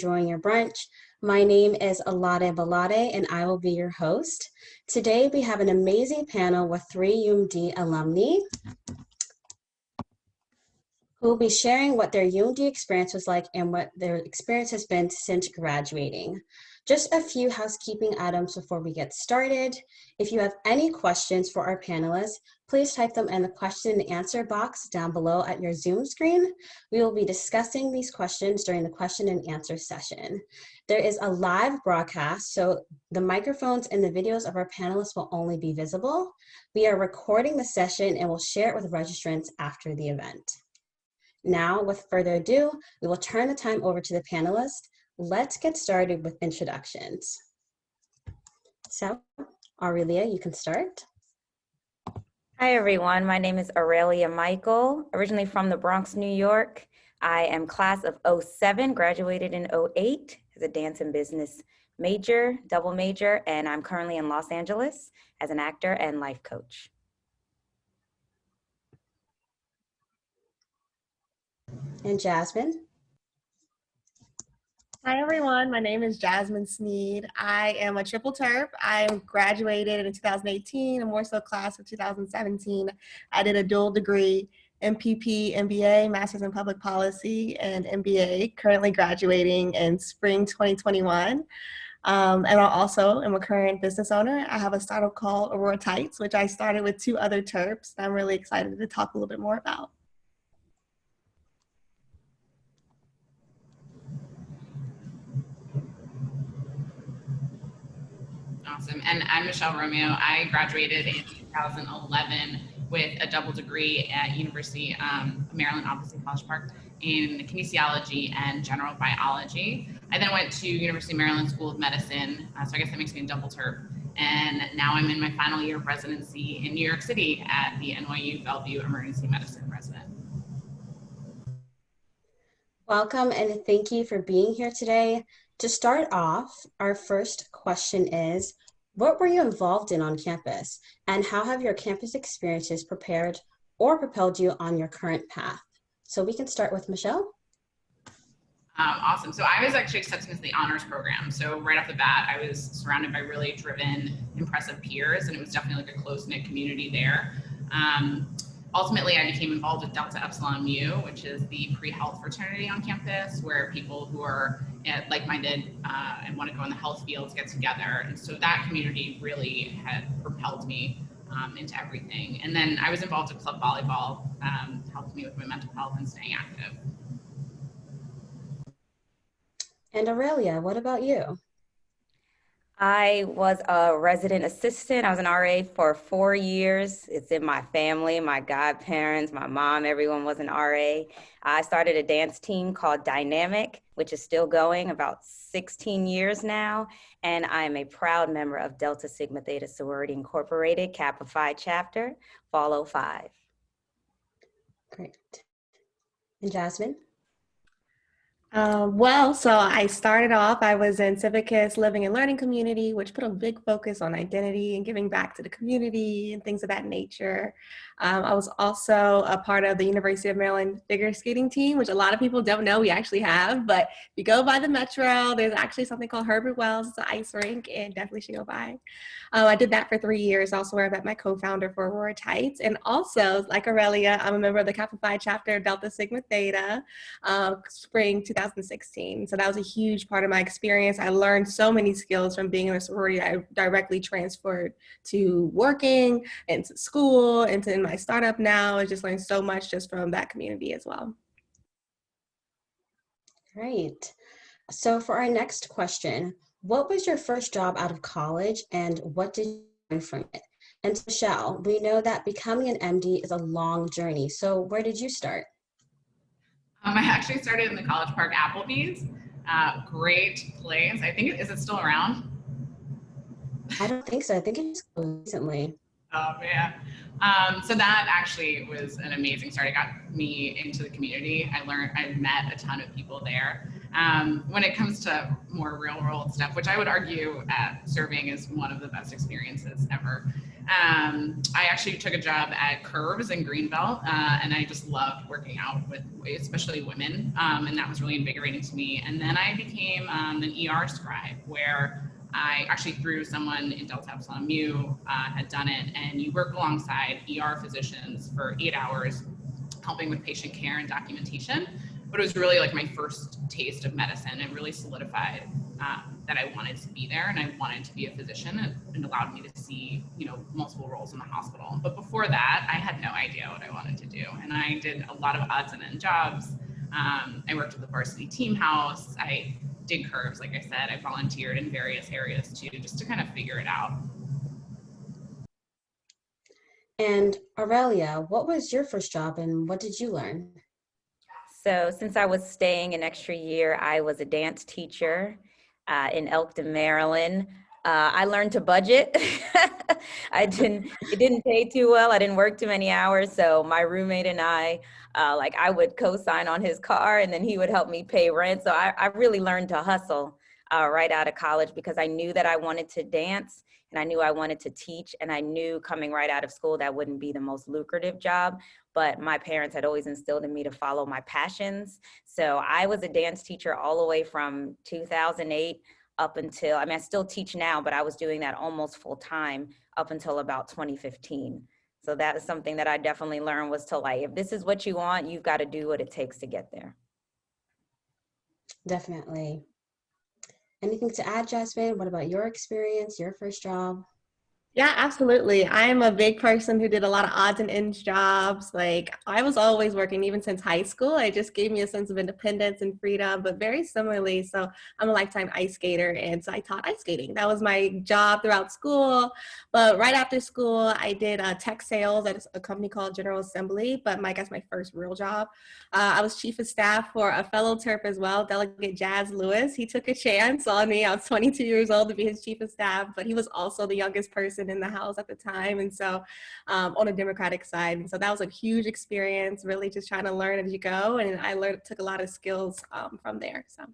enjoying your brunch. My name is Alade Balade, and I will be your host. Today, we have an amazing panel with 3 UMD alumni who will be sharing what their UMD experience was like and what their experience has been since graduating. Just a few housekeeping items before we get started. If you have any questions for our panelists, please type them in the question and answer box down below at your Zoom screen. We will be discussing these questions during the question and answer session. There is a live broadcast, so the microphones and the videos of our panelists will only be visible. We are recording the session and will share it with registrants after the event. Now, with further ado, we will turn the time over to the panelists. Let's get started with introductions. So, Aurelia, you can start. Hi, everyone. My name is Aurelia Michael, originally from the Bronx, New York. I am class of 07, graduated in 08 as a dance and business major, double major, and I'm currently in Los Angeles as an actor and life coach. And Jasmine. Hi everyone, my name is Jasmine Snead. I am a triple Terp. I graduated in 2018, a more so class of 2017. I did a dual degree, MPP, MBA, Masters in Public Policy, and MBA, currently graduating in spring 2021. And I also am a current business owner. I have a startup called Aurora, which I started with 2 other Terps that I'm really excited to talk a little bit more about. Awesome. And I'm Michelle Romeo. I graduated in 2011 with a double degree at University of Maryland, opposite College Park, in kinesiology and general biology. I then went to University of Maryland School of Medicine, so I guess that makes me a double Terp. And now I'm in my final year of residency in New York City at the NYU Bellevue Emergency Medicine resident. Welcome and thank you for being here today. To start off, our first question is, what were you involved in on campus, and how have your campus experiences prepared or propelled you on your current path? So we can start with Michelle. Awesome. So I was actually accepted into the honors program. So right off the bat, I was surrounded by really driven, impressive peers, and it was definitely like a close-knit community there. Ultimately, I became involved with Delta Epsilon Mu, which is the pre-health fraternity on campus, where people who are like-minded and want to go in the health fields get together. And so that community really had propelled me into everything. And then I was involved with club volleyball, helped me with my mental health and staying active. And Aurelia, what about you? I was a resident assistant. I was an RA for 4 years. It's in my family, my godparents, my mom, everyone was an RA. I started a dance team called Dynamic, which is still going about 16 years now. And I'm a proud member of Delta Sigma Theta Sorority Incorporated, Kappa Phi chapter, Fall 05. Great. And Jasmine? So I started off, I was in Civicus Living and Learning Community, which put a big focus on identity and giving back to the community and things of that nature. I was also a part of the University of Maryland figure skating team, which a lot of people don't know we actually have, but if you go by the Metro, there's actually something called Herbert Wells. It's an ice rink and definitely should go by. I did that for 3 years, also where I met my co-founder for Aurora Tights. And also, like Aurelia, I'm a member of the Kappa Phi chapter of Delta Sigma Theta, spring 2016. So that was a huge part of my experience. I learned so many skills from being in a sorority. I directly transferred to working, into school, into in my startup now. I just learned so much just from that community as well. Great. So for our next question, what was your first job out of college and what did you learn from it? And Michelle, we know that becoming an MD is a long journey. So where did you start? I actually started in the College Park Applebee's. Great place. I think, is it still around? I don't think so. I think it's recently. Oh man. So that actually was an amazing start. It got me into the community. I met a ton of people there. When it comes to more real world stuff, which I would argue serving is one of the best experiences ever. I actually took a job at Curves in Greenbelt, and I just loved working out with especially women, and that was really invigorating to me. And then I became an ER scribe, where I actually through someone in Delta Epsilon Mu had done it, and you work alongside ER physicians for 8 hours, helping with patient care and documentation. But it was really like my first taste of medicine. It really solidified that I wanted to be there and I wanted to be a physician, and allowed me to see, multiple roles in the hospital. But before that, I had no idea what I wanted to do. And I did a lot of odds and ends jobs. I worked at the varsity team house. I did Curves, like I said. I volunteered in various areas too, just to kind of figure it out. And Aurelia, what was your first job and what did you learn? So since I was staying an extra year, I was a dance teacher in Elkton, Maryland. I learned to budget. It didn't pay too well. I didn't work too many hours. So my roommate and I would co-sign on his car and then he would help me pay rent. So I really learned to hustle right out of college, because I knew that I wanted to dance and I knew I wanted to teach, and I knew coming right out of school that wouldn't be the most lucrative job, but my parents had always instilled in me to follow my passions. So I was a dance teacher all the way from 2008 up until, I still teach now, but I was doing that almost full time up until about 2015. So that is something that I definitely learned, was to if this is what you want, you've got to do what it takes to get there. Definitely. Anything to add, Jasmine? What about your experience, your first job? Yeah, absolutely. I'm a big person who did a lot of odds and ends jobs. I was always working even since high school. It just gave me a sense of independence and freedom, but very similarly. So I'm a lifetime ice skater, and so I taught ice skating. That was my job throughout school. But right after school, I did tech sales at a company called General Assembly, but I guess my first real job. I was chief of staff for a fellow Terp as well, Delegate Jazz Lewis. He took a chance on me. I was 22 years old to be his chief of staff, but he was also the youngest person in the house at the time, and so on a Democratic side, and so that was a huge experience, really just trying to learn as you go, and I took a lot of skills from there. So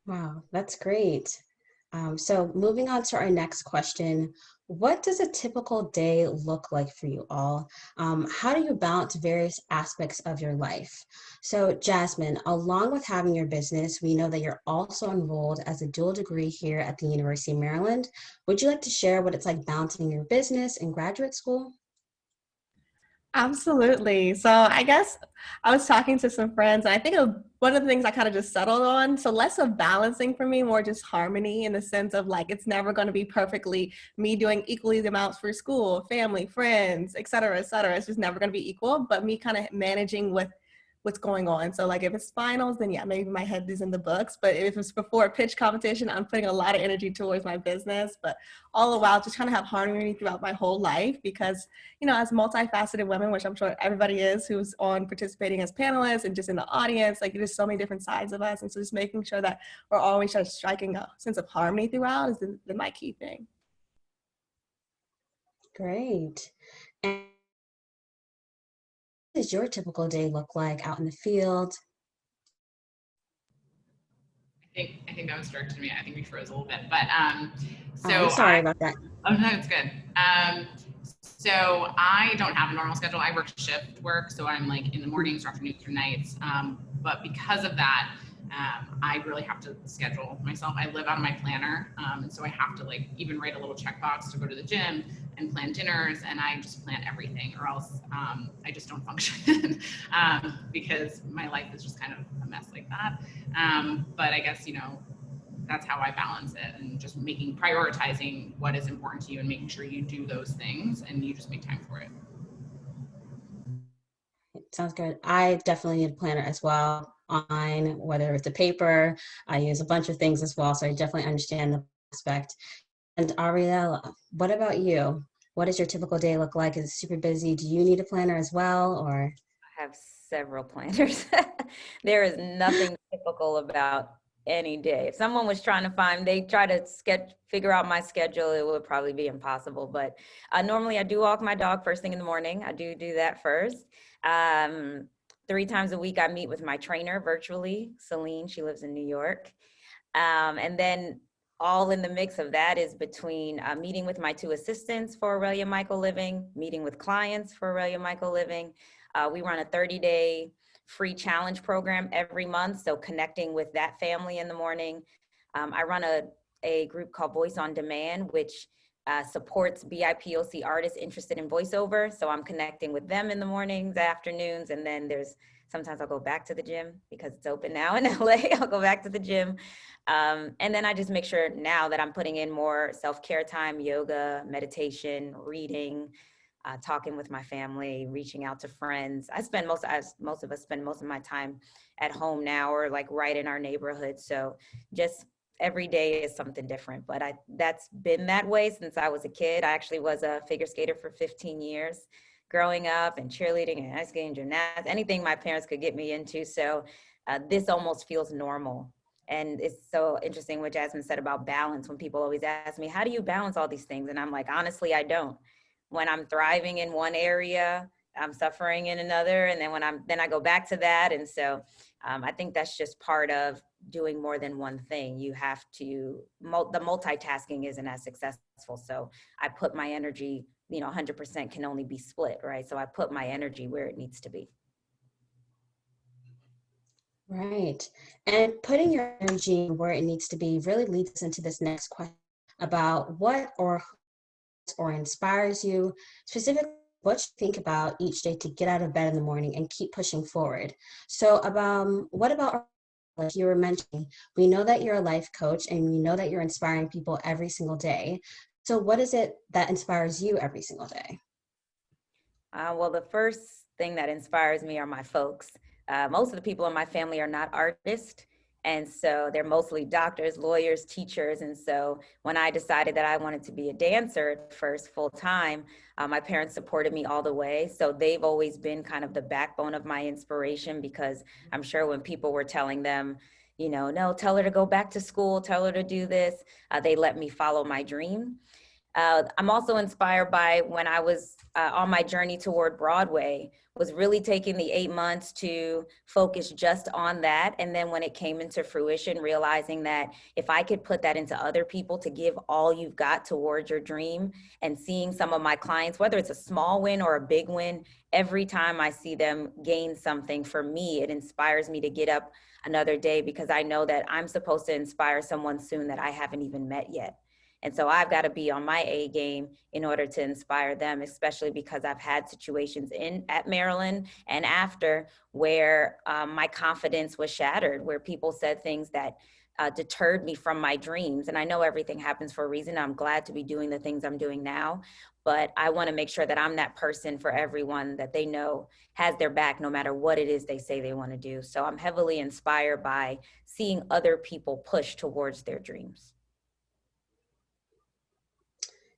Wow, that's great. So moving on to our next question, what does a typical day look like for you all? How do you balance various aspects of your life? So Jasmine, along with having your business, we know that you're also enrolled as a dual degree here at the University of Maryland. Would you like to share what it's like balancing your business and graduate school? absolutely. So I guess I was talking to some friends, and I think one of the things I kind of just settled on, so less of balancing for me, more just harmony, in the sense of it's never going to be perfectly me doing equally the amounts for school, family, friends, et cetera, et cetera. It's just never going to be equal, but me kind of managing with what's going on. So if it's finals, then yeah, maybe my head is in the books. But if it's before a pitch competition, I'm putting a lot of energy towards my business. But all the while, just trying to have harmony throughout my whole life, because, as multifaceted women, which I'm sure everybody is who's on participating as panelists and just in the audience, there's so many different sides of us. And so just making sure that we're always just striking a sense of harmony throughout is my key thing. Great. And what does your typical day look like out in the field? I think that was directed to me. I think we froze a little bit, but so I'm sorry about that. Oh no, it's good. So I don't have a normal schedule. I work shift work, so I'm in the mornings, or afternoons, or nights. But because of that, I really have to schedule myself. I live out of my planner, and so I have to even write a little checkbox to go to the gym and plan dinners, and I just plan everything, or else I just don't function because my life is just kind of a mess like that. But I guess that's how I balance it, and just prioritizing what is important to you and making sure you do those things and you just make time for it. Sounds good. I definitely need a planner as well, online, whether it's a paper. I use a bunch of things as well, so I definitely understand the aspect. And Aurelia, what about you? What does your typical day look like? Is it super busy? Do you need a planner as well, or? I have several planners. There is nothing typical about any day. If someone was trying to they try to figure out my schedule, it would probably be impossible. But normally I do walk my dog first thing in the morning. I do that first. 3 times a week, I meet with my trainer virtually, Celine. She lives in New York. And then all in the mix of that is between meeting with my 2 assistants for Aurelia Michael Living, meeting with clients for Aurelia Michael Living. We run a 30-day free challenge program every month, so connecting with that family in the morning. I run a group called Voice on Demand, which supports BIPOC artists interested in voiceover. So I'm connecting with them in the mornings, afternoons, and then sometimes I'll go back to the gym because it's open now in LA. I'll go back to the gym. And then I just make sure now that I'm putting in more self-care time, yoga, meditation, reading, talking with my family, reaching out to friends. Most of us spend most of my time at home now or like right in our neighborhood. So just every day is something different, but that's been that way since I was a kid. I actually was a figure skater for 15 years growing up, and cheerleading and ice skating, gymnastics, anything my parents could get me into. So this almost feels normal. And it's so interesting what Jasmine said about balance. When people always ask me, how do you balance all these things? And I'm like, honestly, I don't. When I'm thriving in one area, I'm suffering in another. And then I go back to that. And so I think that's just part of doing more than one thing. You have to, the multitasking isn't as successful. So I put my energy, 100% can only be split, right? So I put my energy where it needs to be. Right. And putting your energy where it needs to be really leads us into this next question about what or inspires you, specifically what you think about each day to get out of bed in the morning and keep pushing forward. So what about, like you were mentioning, we know that you're a life coach and we know that you're inspiring people every single day. So what is it that inspires you every single day? Well, the first thing that inspires me are my folks. Most of the people in my family are not artists. And so they're mostly doctors, lawyers, teachers. And so when I decided that I wanted to be a dancer at first full time, my parents supported me all the way. So they've always been kind of the backbone of my inspiration, because I'm sure when people were telling them, no, tell her to go back to school, tell her to do this, they let me follow my dream. I'm also inspired by when I was on my journey toward Broadway, was really taking the 8 months to focus just on that. And then when it came into fruition, realizing that if I could put that into other people, to give all you've got towards your dream, and seeing some of my clients, whether it's a small win or a big win, every time I see them gain something, for me, it inspires me to get up another day, because I know that I'm supposed to inspire someone soon that I haven't even met yet. And so I've got to be on my A game in order to inspire them, especially because I've had situations at Maryland and after where my confidence was shattered, where people said things that deterred me from my dreams. And I know everything happens for a reason. I'm glad to be doing the things I'm doing now, but I want to make sure that I'm that person for everyone that they know has their back, no matter what it is they say they want to do. So I'm heavily inspired by seeing other people push towards their dreams.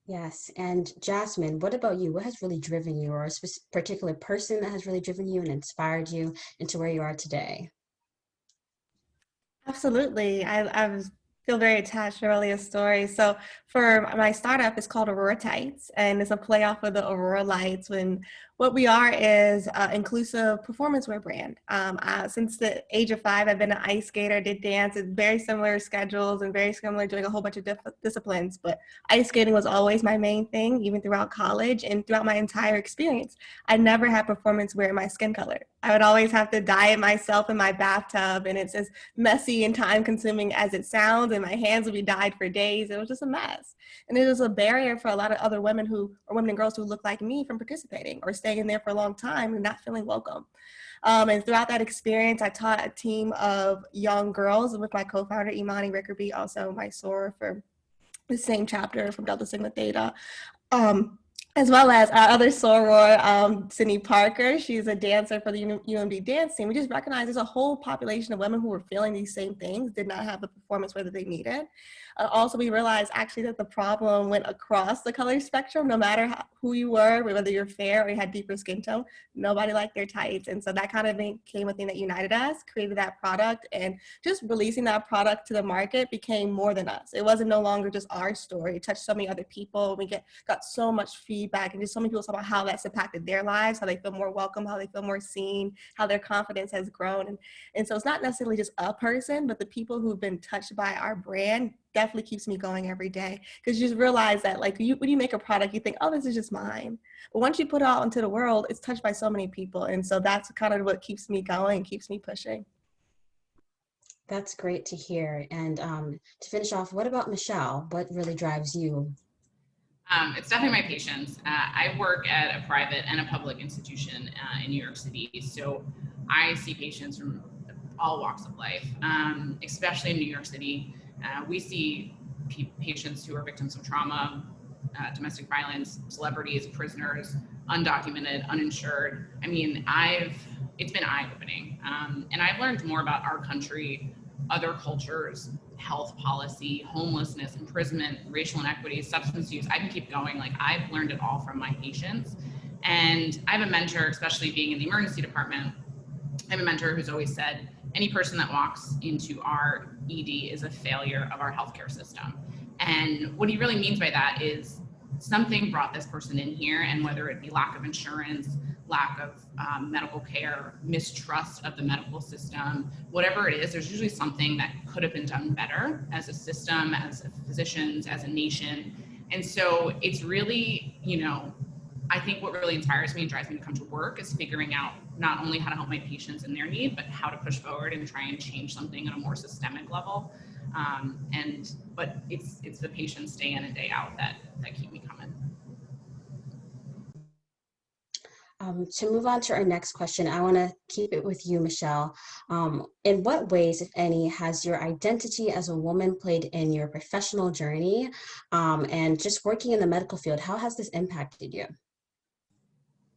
Yes. And Jasmine, what about you? What has really driven you, or a particular person that has really driven you and inspired you into where you are today? Absolutely. I feel very attached to Aurelia's story. So for my startup, it's called Aurora Tights, and it's a play off of the Aurora Lights. When what we are is inclusive performance wear brand. Since the age of 5, I've been an ice skater, did dance, it's very similar schedules and very similar, doing a whole bunch of disciplines. But ice skating was always my main thing, even throughout college and throughout my entire experience. I never had performance wear in my skin color. I would always have to dye it myself in my bathtub, and it's as messy and time consuming as it sounds, and my hands would be dyed for days. It was just a mess. And it was a barrier for a lot of other women women and girls who look like me from participating or staying in there for a long time and not feeling welcome. And throughout that experience, I taught a team of young girls with my co-founder, Imani Rickerby, also my soror for the same chapter from Delta Sigma Theta. As well as our other soror, Sydney Parker. She's a dancer for the UMB dance team. We just recognized there's a whole population of women who were feeling these same things, did not have the performance whether they needed. Also, we realized actually that the problem went across the color spectrum, no matter who you were, whether you're fair or you had deeper skin tone, nobody liked their tights. And so that kind of became a thing that united us, created that product, and just releasing that product to the market became more than us. It wasn't no longer just our story. It touched so many other people. We got so much feedback feedback, and just so many people talk about how that's impacted their lives, how they feel more welcome, how they feel more seen, how their confidence has grown. And so it's not necessarily just a person, but the people who've been touched by our brand definitely keeps me going every day. Because you just realize that, like, when you make a product, you think, oh, this is just mine. But once you put it out into the world, it's touched by so many people. And so that's kind of what keeps me going, keeps me pushing. That's great to hear. And to finish off, what about Michelle? What really drives you? It's definitely my patients. I work at a private and a public institution in New York City. So I see patients from all walks of life, especially in New York City. We see patients who are victims of trauma, domestic violence, celebrities, prisoners, undocumented, uninsured. I mean, it's been eye-opening. And I've learned more about our country, other cultures, health policy, homelessness, imprisonment, racial inequities, substance use. I can keep going. Like, I've learned it all from my patients. And I have a mentor, especially being in the emergency department. I have a mentor who's always said, any person that walks into our ED is a failure of our healthcare system. And what he really means by that is something brought this person in here, and whether it be lack of insurance, lack of medical care, mistrust of the medical system, whatever it is, there's usually something that could have been done better as a system, as physicians, as a nation. And so it's really, I think what really inspires me and drives me to come to work is figuring out not only how to help my patients in their need, but how to push forward and try and change something on a more systemic level. But it's the patients day in and day out that keep me coming. To move on to our next question, I want to keep it with you, Michelle. In what ways, if any, has your identity as a woman played in your professional journey, and just working in the medical field? How has this impacted you?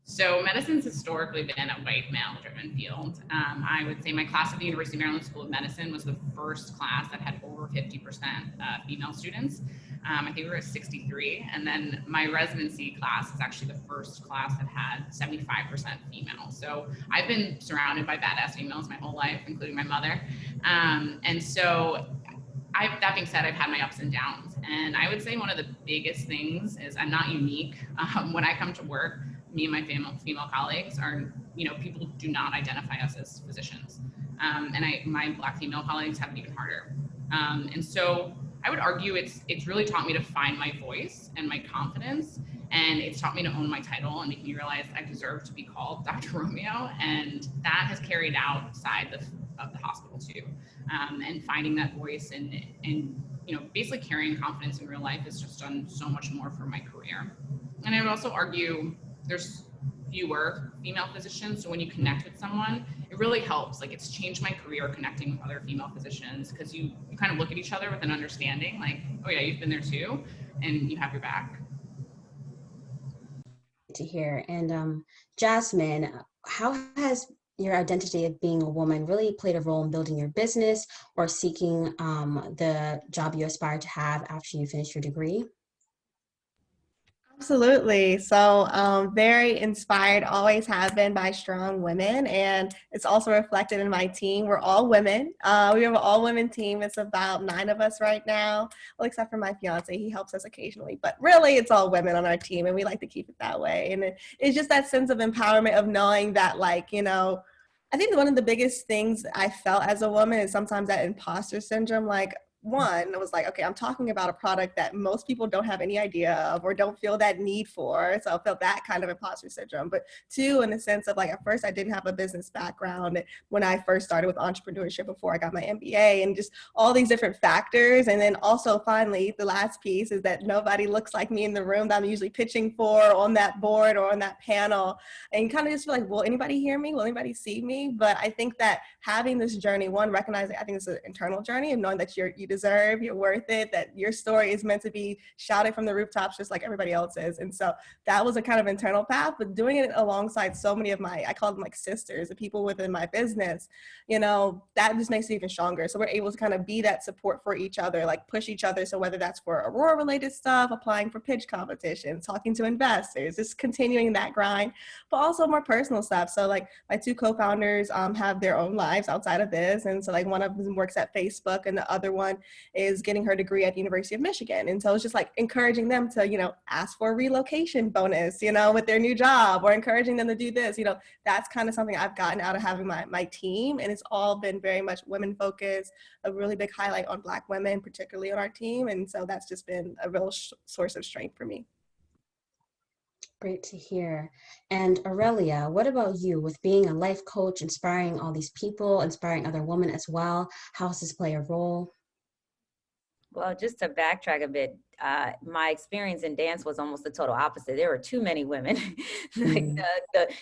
So medicine's historically been a white male-driven field. I would say my class at the University of Maryland School of Medicine was the first class that had over 50% female students. I think we were at 63. And then my residency class is actually the first class that had 75% female. So I've been surrounded by badass females my whole life, including my mother. And so that being said, I've had my ups and downs. And I would say one of the biggest things is I'm not unique. When I come to work, me and my female colleagues are, people do not identify us as physicians. And my Black female colleagues have it even harder. And so I would argue it's really taught me to find my voice and my confidence. And it's taught me to own my title and make me realize I deserve to be called Dr. Romeo. And that has carried outside of the hospital too. And finding that voice and basically carrying confidence in real life has just done so much more for my career. And I would also argue there's fewer female physicians. So when you connect with someone, it really helps. Like, it's changed my career connecting with other female physicians, because you kind of look at each other with an understanding, like, oh yeah, you've been there too, and you have your back. To hear. And Jasmine, how has your identity of being a woman really played a role in building your business or seeking the job you aspire to have after you finish your degree? Absolutely. So very inspired, always have been, by strong women. And it's also reflected in my team. We're all women. We have an all women team. It's about 9 of us right now. Well, except for my fiance, he helps us occasionally, but really it's all women on our team, and we like to keep it that way. And it's just that sense of empowerment of knowing that, like, I think one of the biggest things I felt as a woman is sometimes that imposter syndrome. Like, one, it was like, okay, I'm talking about a product that most people don't have any idea of or don't feel that need for. So I felt that kind of imposter syndrome. But 2, in the sense of, like, at first I didn't have a business background when I first started with entrepreneurship before I got my MBA, and just all these different factors. And then also finally, the last piece is that nobody looks like me in the room that I'm usually pitching for on that board or on that panel. And you kind of just feel like, will anybody hear me? Will anybody see me? But I think that having this journey, one, recognizing, I think it's an internal journey of knowing that you deserve, you're worth it, that your story is meant to be shouted from the rooftops just like everybody else's. And so that was a kind of internal path, but doing it alongside so many of I call them like sisters, the people within my business, that just makes it even stronger. So we're able to kind of be that support for each other, like push each other. So whether that's for Aurora related stuff, applying for pitch competitions, talking to investors, just continuing that grind, but also more personal stuff. So like my 2 co-founders have their own lives outside of this. And so like one of them works at Facebook and the other one is getting her degree at the University of Michigan. And so it's just like encouraging them to, you know, ask for a relocation bonus, you know, with their new job, or encouraging them to do this. You know, that's kind of something I've gotten out of having my team. And it's all been very much women focused, a really big highlight on Black women, particularly on our team. And so that's just been a real source of strength for me. Great to hear. And Aurelia, what about you with being a life coach, inspiring all these people, inspiring other women as well? How does this play a role? Well, just to backtrack a bit, my experience in dance was almost the total opposite. There were too many women. Like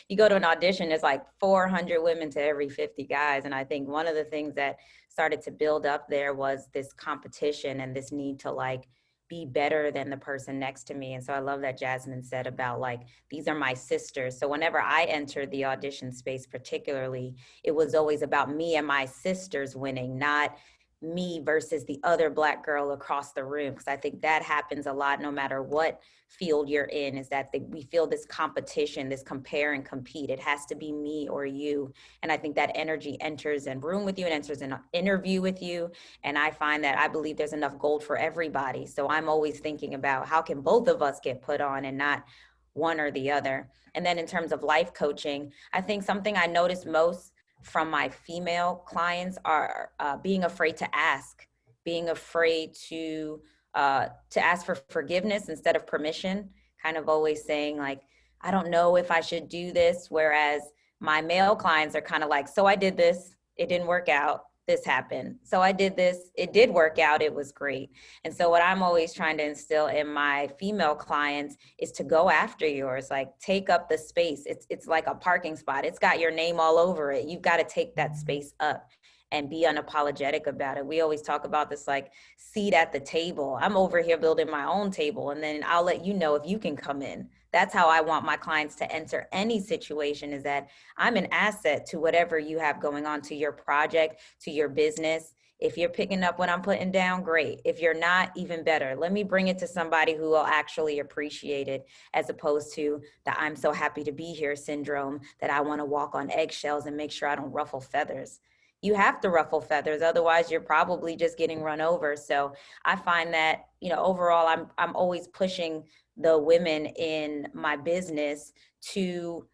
you go to an audition, there's like 400 women to every 50 guys. And I think one of the things that started to build up there was this competition and this need to like be better than the person next to me. And so I love that Jasmine said about like, these are my sisters. So whenever I entered the audition space, particularly, it was always about me and my sisters winning, not me versus the other Black girl across the room. Because I think that happens a lot, no matter what field you're in, is that we feel this competition, this compare and compete. It has to be me or you. And I think that energy enters in room with you and enters in an interview with you. And I find that I believe there's enough gold for everybody. So I'm always thinking about how can both of us get put on and not one or the other. And then in terms of life coaching, I think something I noticed most from my female clients are being afraid to ask, being afraid to ask for forgiveness instead of permission, kind of always saying like, I don't know if I should do this. Whereas my male clients are kind of like, so I did this, it didn't work out, this happened. So I did this, it did work out, it was great. And so what I'm always trying to instill in my female clients is to go after yours, like take up the space. It's like a parking spot. It's got your name all over it. You've got to take that space up and be unapologetic about it. We always talk about this like seat at the table. I'm over here building my own table, and then I'll let you know if you can come in. That's how I want my clients to enter any situation, is that I'm an asset to whatever you have going on, to your project, to your business. If you're picking up what I'm putting down, great. If you're not, even better. Let me bring it to somebody who will actually appreciate it, as opposed to the I'm so happy to be here syndrome, that I want to walk on eggshells and make sure I don't ruffle feathers. You have to ruffle feathers, otherwise you're probably just getting run over. So I find that, you know, overall, I'm always pushing the women in my business to,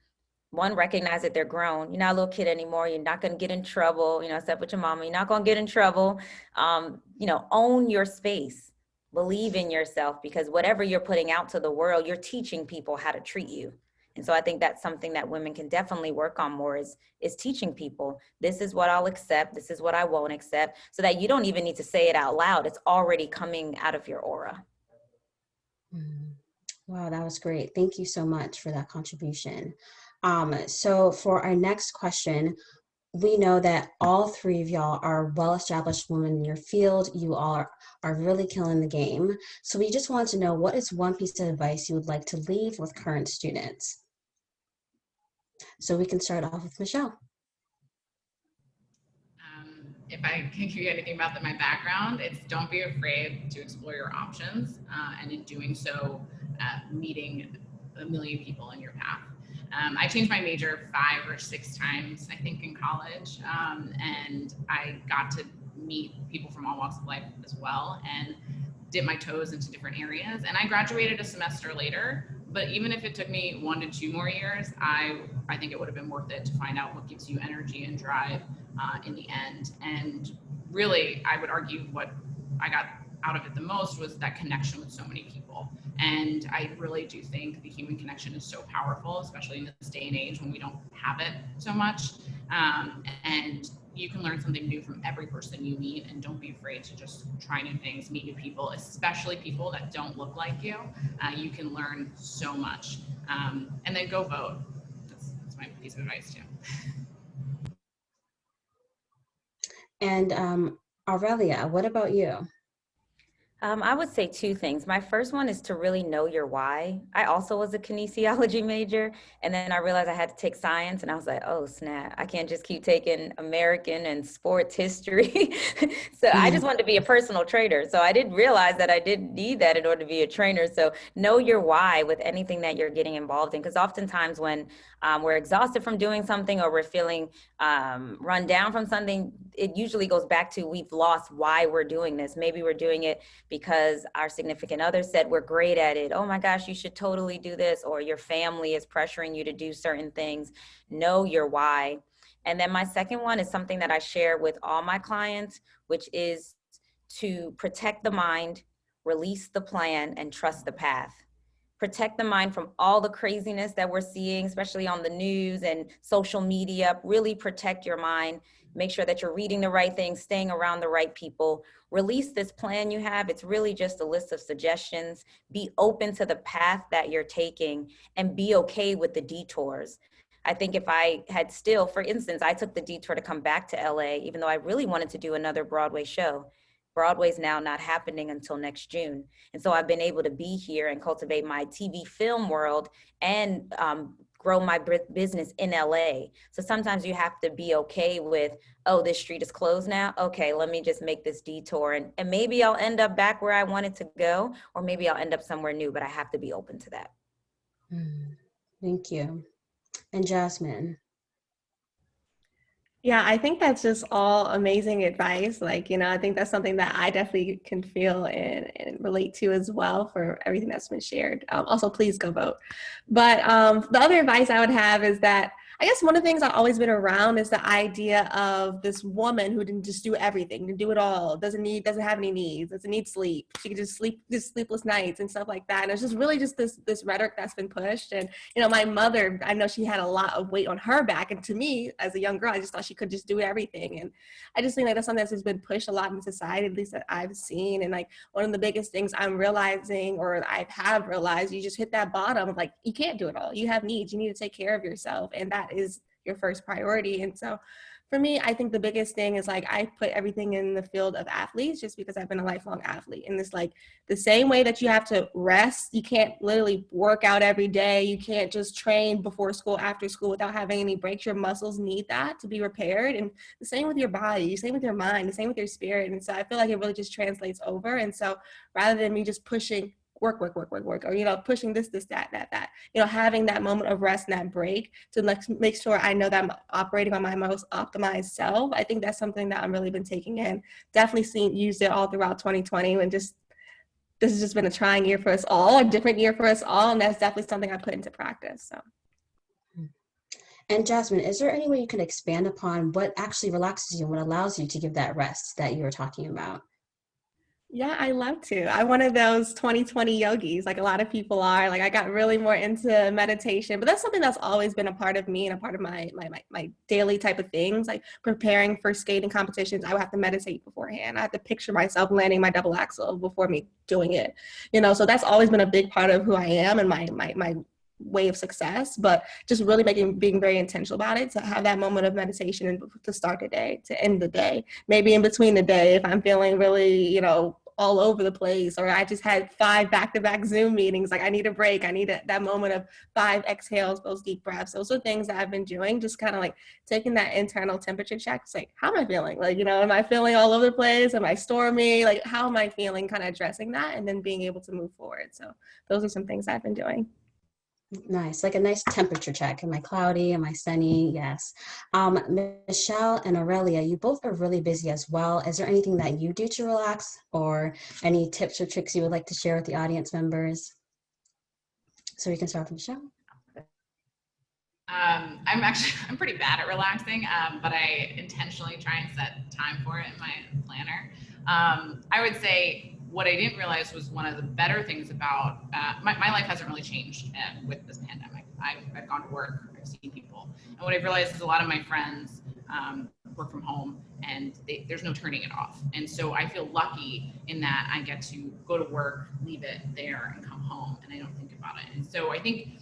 one, recognize that they're grown. You're not a little kid anymore. You're not going to get in trouble, you know, except with your mama. You're not going to get in trouble. You know, own your space, believe in yourself, because whatever you're putting out to the world, you're teaching people how to treat you. And so I think that's something that women can definitely work on more, is teaching people, this is what I'll accept, this is what I won't accept, so that you don't even need to say it out loud. It's already coming out of your aura. Wow, that was great. Thank you so much for that contribution. So for our next question, we know that all three of y'all are well-established women in your field. You all are really killing the game. So we just want to know, what is one piece of advice you would like to leave with current students? So we can start off with Michelle. If I can give you anything about my background, it's don't be afraid to explore your options, and in doing so, meeting a million people in your path. I changed my major 5 or 6 times, I think, in college, and I got to meet people from all walks of life as well, and dip my toes into different areas. And I graduated a semester later, but even if it took me 1 to 2 more years, I think it would have been worth it to find out what gives you energy and drive in the end. And really, I would argue what I got out of it the most was that connection with so many people. And I really do think the human connection is so powerful, especially in this day and age when we don't have it so much. And you can learn something new from every person you meet, and don't be afraid to just try new things, meet new people, especially people that don't look like you. You can learn so much. And then go vote. That's my piece of advice too. And Aurelia, what about you? I would say two things. My first one is to really know your why. I also was a kinesiology major, and then I realized I had to take science, and I was like, oh, snap, I can't just keep taking American and sports history. So I just wanted to be a personal trainer. So I didn't realize that I didn't need that in order to be a trainer. So know your why with anything that you're getting involved in, because oftentimes when we're exhausted from doing something or we're feeling run down from something, it usually goes back to we've lost why we're doing this. Maybe we're doing it because our significant other said we're great at it. Oh my gosh, you should totally do this. Or your family is pressuring you to do certain things. Know your why. And then my second one is something that I share with all my clients, which is to protect the mind, release the plan, and trust the path. Protect the mind from all the craziness that we're seeing, especially on the news and social media. Really protect your mind. Make sure that you're reading the right things, staying around the right people. Release this plan you have. It's really just a list of suggestions. Be open to the path that you're taking and be okay with the detours. I think if I had still, for instance, I took the detour to come back to LA, even though I really wanted to do another Broadway show. Broadway's now not happening until next June. And so I've been able to be here and cultivate my TV film world and grow my business in LA. So sometimes you have to be okay with, oh, this street is closed now. Okay, let me just make this detour. And maybe I'll end up back where I wanted to go, or maybe I'll end up somewhere new, but I have to be open to that. Thank you. And Jasmine. Yeah, I think that's just all amazing advice. Like, I think that's something that I definitely can feel and relate to as well for everything that's been shared. Also, please go vote. But the other advice I would have is that I guess one of the things I've always been around is the idea of this woman who didn't just do everything, can do it all, doesn't have any needs, doesn't need sleep. She can just sleepless nights and stuff like that. And it's just really just this rhetoric that's been pushed. And, my mother, I know she had a lot of weight on her back. And to me, as a young girl, I just thought she could just do everything. And I just think that that's something that's just been pushed a lot in society, at least that I've seen. And like one of the biggest things I'm realizing, or I have realized, you just hit that bottom of like, you can't do it all. You have needs, you need to take care of yourself. And that is your first priority. And so for me, I think the biggest thing is like I put everything in the field of athletes just because I've been a lifelong athlete. And it's like the same way that you have to rest, you can't literally work out every day. You can't just train before school, after school without having any breaks. Your muscles need that to be repaired. And the same with your body, the same with your mind, the same with your spirit. And so I feel like it really just translates over. And so rather than me just pushing work, or, pushing this, that, having that moment of rest and that break to make sure I know that I'm operating on my most optimized self. I think that's something that I've really been taking in. Definitely used it all throughout 2020 when this has just been a trying year for us all, a different year for us all. And that's definitely something I put into practice, so. And Jasmine, is there any way you can expand upon what actually relaxes you and what allows you to give that rest that you were talking about? Yeah, I love to. I'm one of those 2020 yogis, like a lot of people are. Like I got really more into meditation, but that's something that's always been a part of me and a part of my daily type of things. Like preparing for skating competitions, I would have to meditate beforehand. I have to picture myself landing my double axel before me doing it. So that's always been a big part of who I am and my way of success, but just really being very intentional about it, to have that moment of meditation and to start the day, to end the day, maybe in between the day if I'm feeling really, all over the place, or I just had 5 back-to-back Zoom meetings, like I need a break, I need that moment of 5 exhales, those deep breaths. Those are things that I've been doing, just kind of like taking that internal temperature check. It's like, how am I feeling? Like, am I feeling all over the place? Am I stormy? Like, how am I feeling? Kind of addressing that and then being able to move forward. So those are some things I've been doing. Nice, like a nice temperature check. Am I cloudy? Am I sunny? Yes. Michelle and Aurelia, you both are really busy as well. Is there anything that you do to relax, or any tips or tricks you would like to share with the audience members? So we can start with Michelle. I'm pretty bad at relaxing, but I intentionally try and set time for it in my planner. I would say what I didn't realize was one of the better things about my life hasn't really changed with this pandemic. I've gone to work, I've seen people, and what I've realized is a lot of my friends work from home, and there's no turning it off. And so I feel lucky in that I get to go to work, leave it there, and come home, and I don't think about it. And so I think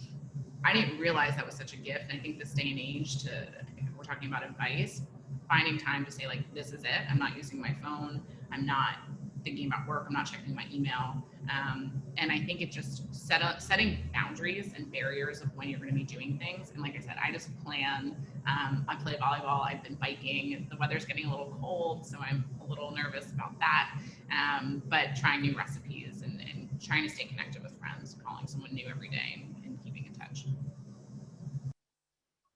I didn't realize that was such a gift. And I think this day and age, we're talking about advice, finding time to say, like, this is it. I'm not using my phone. I'm not thinking about work. I'm not checking my email. And I think it just setting boundaries and barriers of when you're going to be doing things. And like I said, I just plan. I play volleyball. I've been biking. The weather's getting a little cold, so I'm a little nervous about that. But trying new recipes and trying to stay connected with friends, calling someone new every day and keeping in touch.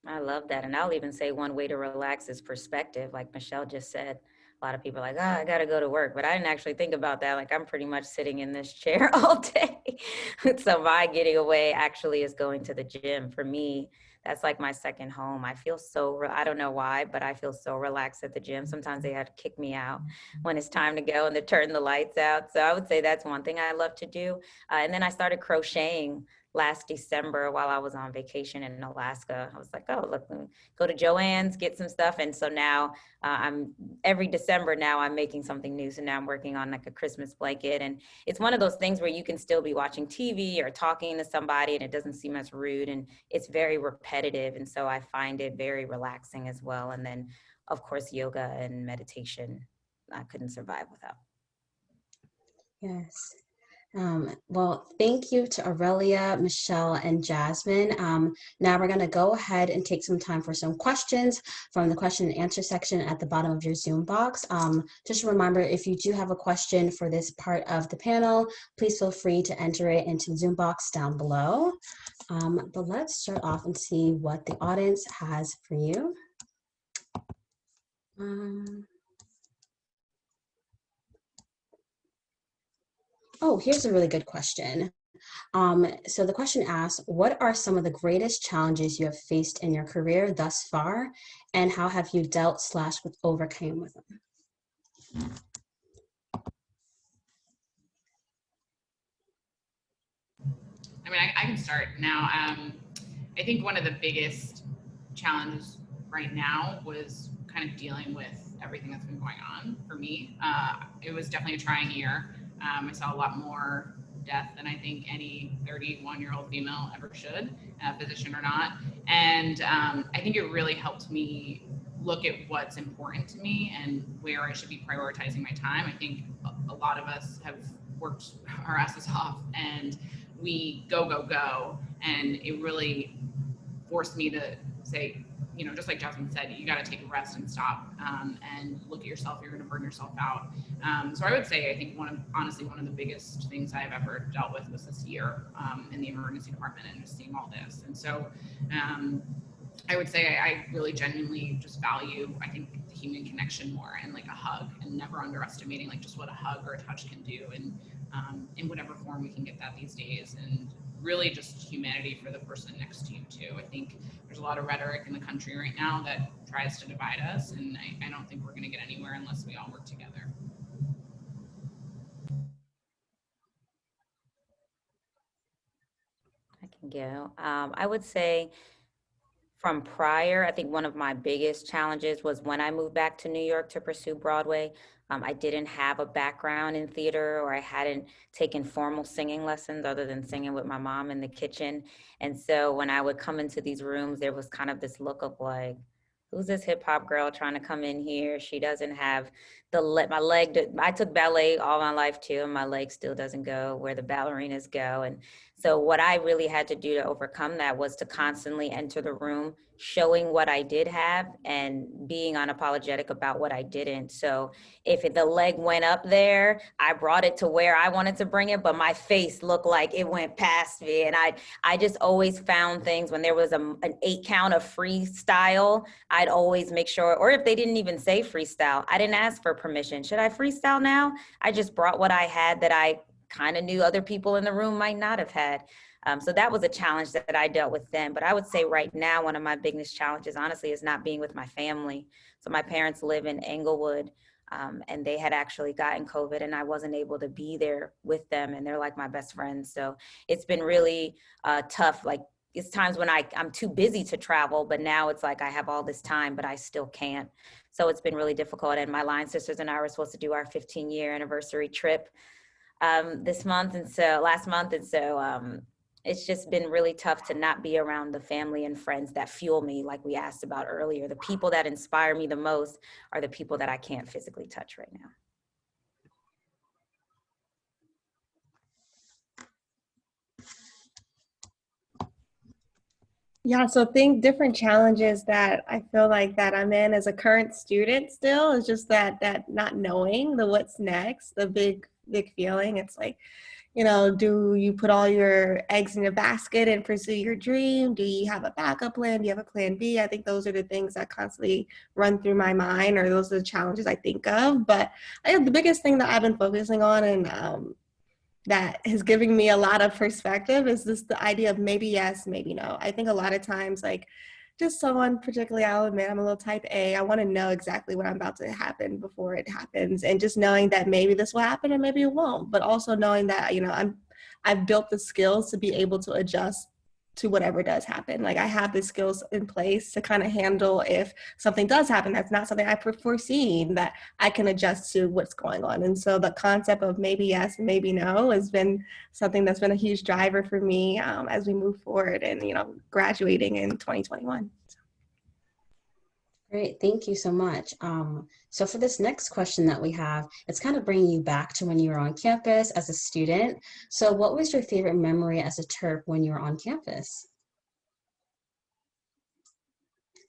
I love that. And I'll even say one way to relax is perspective. Like Michelle just said, a lot of people are like, oh, I got to go to work. But I didn't actually think about that. Like, I'm pretty much sitting in this chair all day. So my getting away actually is going to the gym. For me, that's like my second home. I feel so, I don't know why, but I feel so relaxed at the gym. Sometimes they have to kick me out when it's time to go and they turn the lights out. So I would say that's one thing I love to do. And then I started crocheting last December while I was on vacation in Alaska. I was like, oh, look, let me go to Joann's, get some stuff. And so now every December now I'm making something new. So now I'm working on like a Christmas blanket. And it's one of those things where you can still be watching TV or talking to somebody and it doesn't seem as rude and it's very repetitive. And so I find it very relaxing as well. And then of course, yoga and meditation, I couldn't survive without. Yes. Well, thank you to Aurelia, Michelle, and Jasmine. Now we're going to go ahead and take some time for some questions from the question and answer section at the bottom of your Zoom box. Just a reminder, if you do have a question for this part of the panel, please feel free to enter it into the Zoom box down below. But let's start off and see what the audience has for you. Oh, here's a really good question. So the question asks, what are some of the greatest challenges you have faced in your career thus far, and how have you dealt / overcame with them? I mean, I can start now. I think one of the biggest challenges right now was kind of dealing with everything that's been going on for me. It was definitely a trying year. I saw a lot more death than I think any 31-year-old female ever should, physician or not. And I think it really helped me look at what's important to me and where I should be prioritizing my time. I think a lot of us have worked our asses off and we go, and it really forced me to say, you know, just like Jasmine said, you got to take a rest and stop and look at yourself. You're going to burn yourself out. So I would say, I think honestly, one of the biggest things I've ever dealt with was this year in the emergency department and just seeing all this. And so I would say I really genuinely just value, I think, the human connection more and like a hug, and never underestimating like just what a hug or a touch can do, and in whatever form we can get that these days, and really just humanity for the person next to you too. I think there's a lot of rhetoric in the country right now that tries to divide us, and I don't think we're going to get anywhere unless we all work together. I can go. I would say from prior, I think one of my biggest challenges was when I moved back to New York to pursue Broadway. I didn't have a background in theater, or I hadn't taken formal singing lessons other than singing with my mom in the kitchen. And so when I would come into these rooms, there was kind of this look of like, who's this hip hop girl trying to come in here? She doesn't have my leg. I took ballet all my life too, and my leg still doesn't go where the ballerinas go. And so what I really had to do to overcome that was to constantly enter the room showing what I did have and being unapologetic about what I didn't. So if the leg went up there, I brought it to where I wanted to bring it, but my face looked like it went past me. And I just always found things when there was an 8 count of freestyle, I'd always make sure, or if they didn't even say freestyle, I didn't ask for permission. Should I freestyle now? I just brought what I had that I kind of knew other people in the room might not have had. So that was a challenge that I dealt with then. But I would say right now, one of my biggest challenges, honestly, is not being with my family. So my parents live in Englewood, and they had actually gotten COVID, and I wasn't able to be there with them. And they're like my best friends. So it's been really tough. Like, it's times when I'm too busy to travel, but now it's like I have all this time, but I still can't. So it's been really difficult. And my line sisters and I were supposed to do our 15-year anniversary trip last month. And so it's just been really tough to not be around the family and friends that fuel me, like we asked about earlier. The people that inspire me the most are the people that I can't physically touch right now. Yeah, so think different challenges that I feel like that I'm in as a current student still is just that not knowing the what's next, the big feeling. It's like, do you put all your eggs in a basket and pursue your dream? Do you have a backup plan? Do you have a plan B? I think those are the things that constantly run through my mind, or those are the challenges I think of. But I think the biggest thing that I've been focusing on, and that is giving me a lot of perspective, is this the idea of maybe yes, maybe no. I think a lot of times, like, just someone, particularly, I'll admit I'm a little type A. I want to know exactly what I'm about to happen before it happens, and just knowing that maybe this will happen and maybe it won't. But also knowing that I've built the skills to be able to adjust to whatever does happen. Like, I have the skills in place to kind of handle if something does happen that's not something I foreseen, that I can adjust to what's going on. And so the concept of maybe yes and maybe no has been something that's been a huge driver for me as we move forward and, graduating in 2021. Great, thank you so much. So for this next question that we have, it's kind of bringing you back to when you were on campus as a student. So what was your favorite memory as a Terp when you were on campus?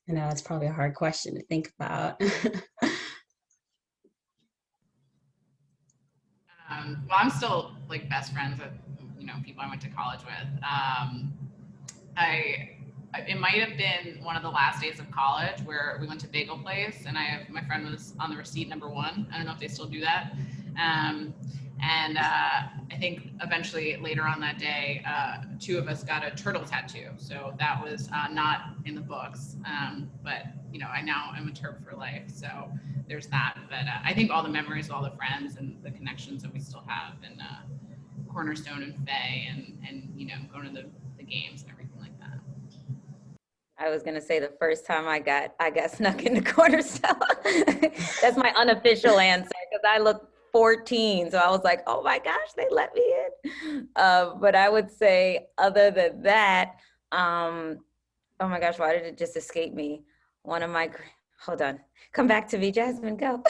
I know it's probably a hard question to think about. Well, I'm still like best friends with, people I went to college with. It might have been one of the last days of college where we went to Bagel Place, and my friend was on the receipt number 1. I don't know if they still do that. I think eventually later on that day, 2 of us got a turtle tattoo. So that was not in the books, but I now am a Terp for life. So there's that. But I think all the memories of all the friends and the connections that we still have in Cornerstone and Faye, and going to the games and everything like that. I was gonna say the first time I got snuck into Cornerstone. That's my unofficial answer, because I looked 14, so I was like, oh my gosh, they let me in. But I would say, other than that, oh my gosh, why did it just escape me? Hold on, come back to me, Jasmine, go.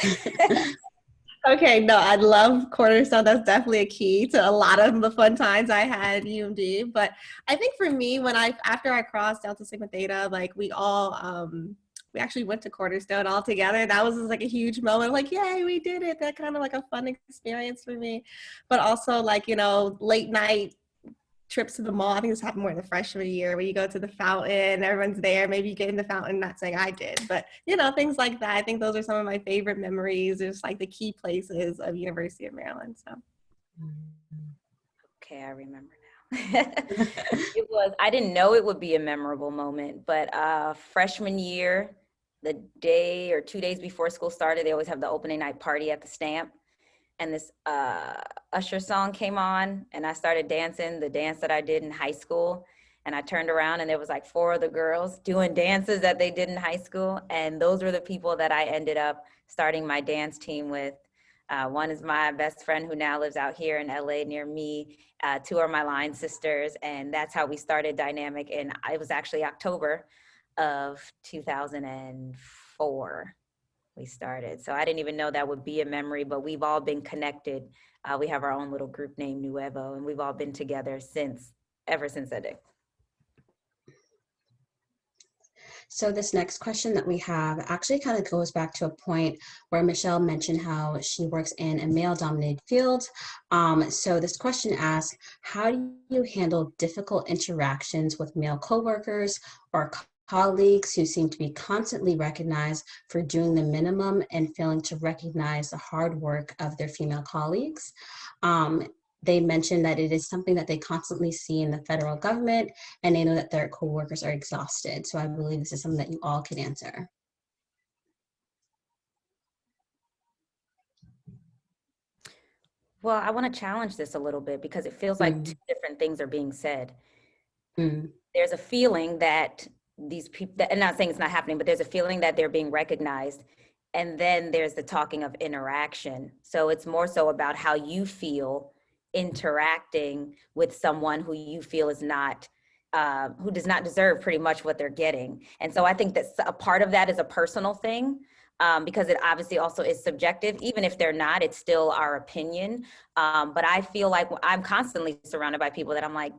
Okay, no, I love Cornerstone. That's definitely a key to a lot of the fun times I had at UMD. But I think for me, after I crossed Delta Sigma Theta, like, we actually went to Cornerstone all together. That was just like a huge moment. Like, yay, we did it. That kind of like a fun experience for me. But also, like, late night trips to the mall. I think this happened more in the freshman year, where you go to the fountain, everyone's there, maybe you get in the fountain, not saying I did, but things like that. I think those are some of my favorite memories, just like the key places of University of Maryland. So okay, I remember now. I didn't know it would be a memorable moment, but freshman year, the day or 2 days before school started, they always have the opening night party at the Stamp. And this Usher song came on, and I started dancing the dance that I did in high school. And I turned around, and there was like 4 other girls doing dances that they did in high school. And those were the people that I ended up starting my dance team with. One is my best friend who now lives out here in LA near me. 2 are my line sisters, and that's how we started Dynamic. And it was actually October of 2004. We started. So I didn't even know that would be a memory, but we've all been connected. We have our own little group named Nuevo, and we've all been together ever since that day. So this next question that we have actually kind of goes back to a point where Michelle mentioned how she works in a male-dominated field. So this question asks, how do you handle difficult interactions with male coworkers or colleagues who seem to be constantly recognized for doing the minimum and failing to recognize the hard work of their female colleagues? They mentioned that it is something that they constantly see in the federal government, and they know that their coworkers are exhausted. So I believe this is something that you all could answer. Well, I want to challenge this a little bit, because it feels like 2 different things are being said. There's a feeling that these people, and not saying it's not happening, but there's a feeling that they're being recognized. And then there's the talking of interaction. So it's more so about how you feel interacting with someone who you feel is not, who does not deserve pretty much what they're getting. And so I think that a part of that is a personal thing, because it obviously also is subjective. Even if they're not, it's still our opinion. But I feel like I'm constantly surrounded by people that I'm like,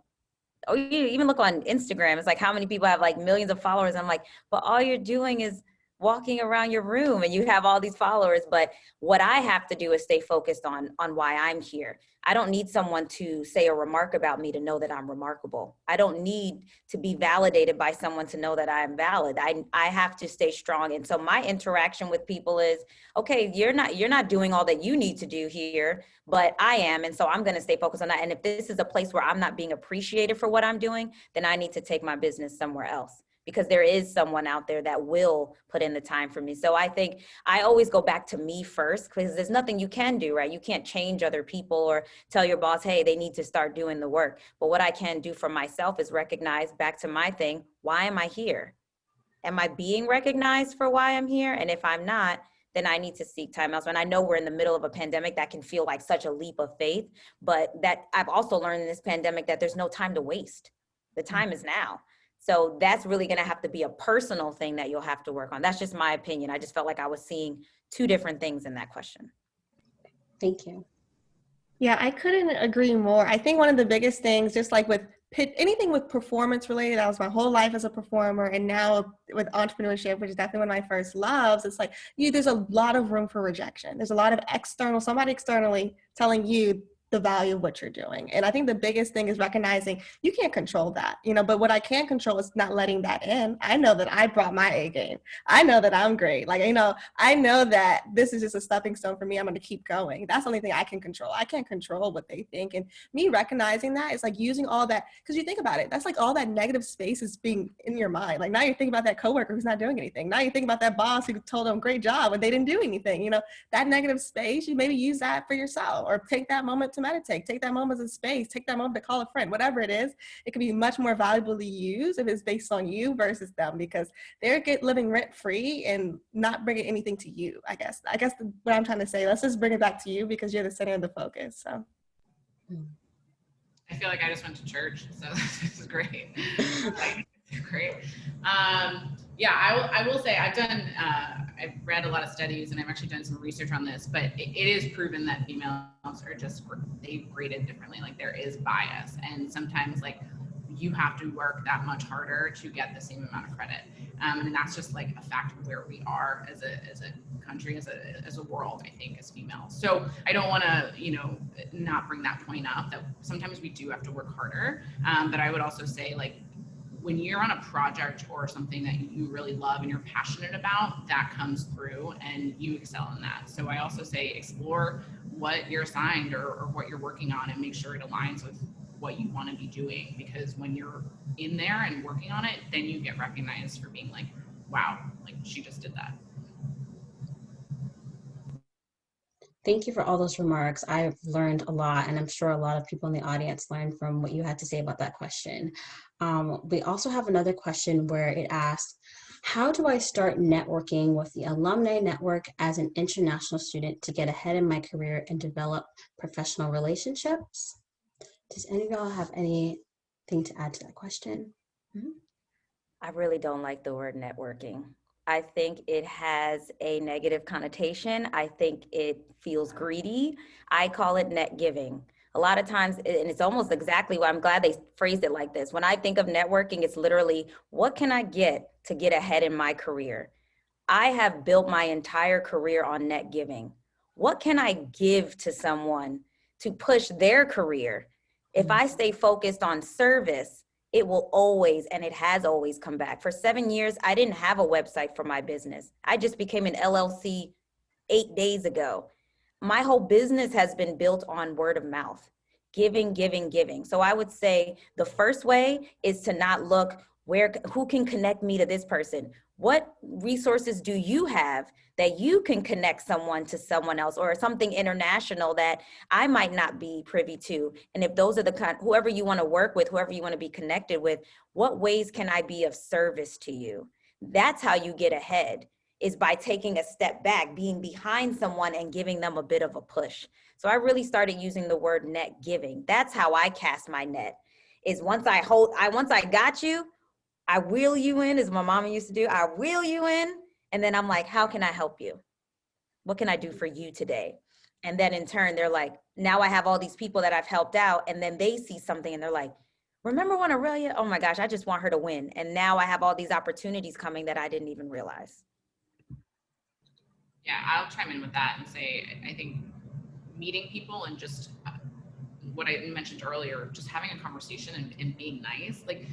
oh, you even look on Instagram, it's like how many people have like millions of followers. I'm like, but all you're doing is walking around your room and you have all these followers. But what I have to do is stay focused on why I'm here. I don't need someone to say a remark about me to know that I'm remarkable. I don't need to be validated by someone to know that I'm valid. I have to stay strong. And so my interaction with people is, okay, you're not doing all that you need to do here, but I am. And so I'm going to stay focused on that. And if this is a place where I'm not being appreciated for what I'm doing, then I need to take my business somewhere else, because there is someone out there that will put in the time for me. So I think I always go back to me first, because there's nothing you can do, right? You can't change other people or tell your boss, hey, they need to start doing the work. But what I can do for myself is recognize, back to my thing, why am I here? Am I being recognized for why I'm here? And if I'm not, then I need to seek time elsewhere. And I know we're in the middle of a pandemic that can feel like such a leap of faith, but that I've also learned in this pandemic that there's no time to waste. The time is now. So that's really going to have to be a personal thing that you'll have to work on. That's just my opinion. I just felt like I was seeing two different things in that question. Thank you. Yeah, I couldn't agree more. I think one of the biggest things, just like with anything with performance related, that was my whole life as a performer, and now with entrepreneurship, which is definitely one of my first loves, it's like there's a lot of room for rejection. There's a lot of somebody externally telling you the value of what you're doing. And I think the biggest thing is recognizing you can't control that, but what I can control is not letting that in. I know that I brought my A game. I know that I'm great. I know that this is just a stepping stone for me. I'm going to keep going. That's the only thing I can control. I can't control what they think. And me recognizing that is like using all that, because you think about it, that's like all that negative space is being in your mind. Like now you're thinking about that coworker who's not doing anything. Now you think about that boss who told them great job when they didn't do anything. That negative space, you maybe use that for yourself, or take that moment to meditate, take that moment as a space, take that moment to call a friend, whatever it is. It can be much more valuably used if it's based on you versus them, because they're living rent free and not bringing anything to you. I guess what I'm trying to say, let's just bring it back to you because you're the center of the focus. So I feel like I just went to church, so this is great. Great. Yeah, I will say I've read a lot of studies and I've actually done some research on this, but it is proven that females are they've graded differently. Like there is bias, and sometimes like you have to work that much harder to get the same amount of credit. And that's just like a fact of where we are as a country, as a world, I think, as females. So I don't want to, not bring that point up, that sometimes we do have to work harder. But I would also say, like, when you're on a project or something that you really love and you're passionate about, that comes through and you excel in that. So I also say explore what you're assigned or what you're working on, and make sure it aligns with what you want to be doing, because when you're in there and working on it, then you get recognized for being like, wow, like she just did that. Thank you for all those remarks. I've learned a lot, and I'm sure a lot of people in the audience learned from what you had to say about that question. We also have another question where it asks, how do I start networking with the alumni network as an international student to get ahead in my career and develop professional relationships? Does any of y'all have anything to add to that question? Mm-hmm. I really don't like the word networking. I think it has a negative connotation. I think it feels greedy. I call it net giving. A lot of times, and it's almost exactly why I'm glad they phrased it like this. When I think of networking, it's literally, what can I get to get ahead in my career? I have built my entire career on net giving. What can I give to someone to push their career? If I stay focused on service, it will always, and it has always come back. For 7 years, I didn't have a website for my business. I just became an LLC 8 days ago. My whole business has been built on word of mouth, giving, giving, giving. So I would say the first way is to not look who can connect me to this person? What resources do you have that you can connect someone to someone else, or something international that I might not be privy to? And if those are whoever you want to work with, whoever you want to be connected with, what ways can I be of service to you? That's how you get ahead, is by taking a step back, being behind someone and giving them a bit of a push. So I really started using the word net giving. That's how I cast my net, is once I got you, I wheel you in, as my mama used to do. I wheel you in, and then I'm like, how can I help you? What can I do for you today? And then in turn, they're like, now I have all these people that I've helped out, and then they see something and they're like, remember when Aurelia, oh my gosh, I just want her to win. And now I have all these opportunities coming that I didn't even realize. Yeah, I'll chime in with that and say, I think meeting people and just what I mentioned earlier, just having a conversation and being nice, like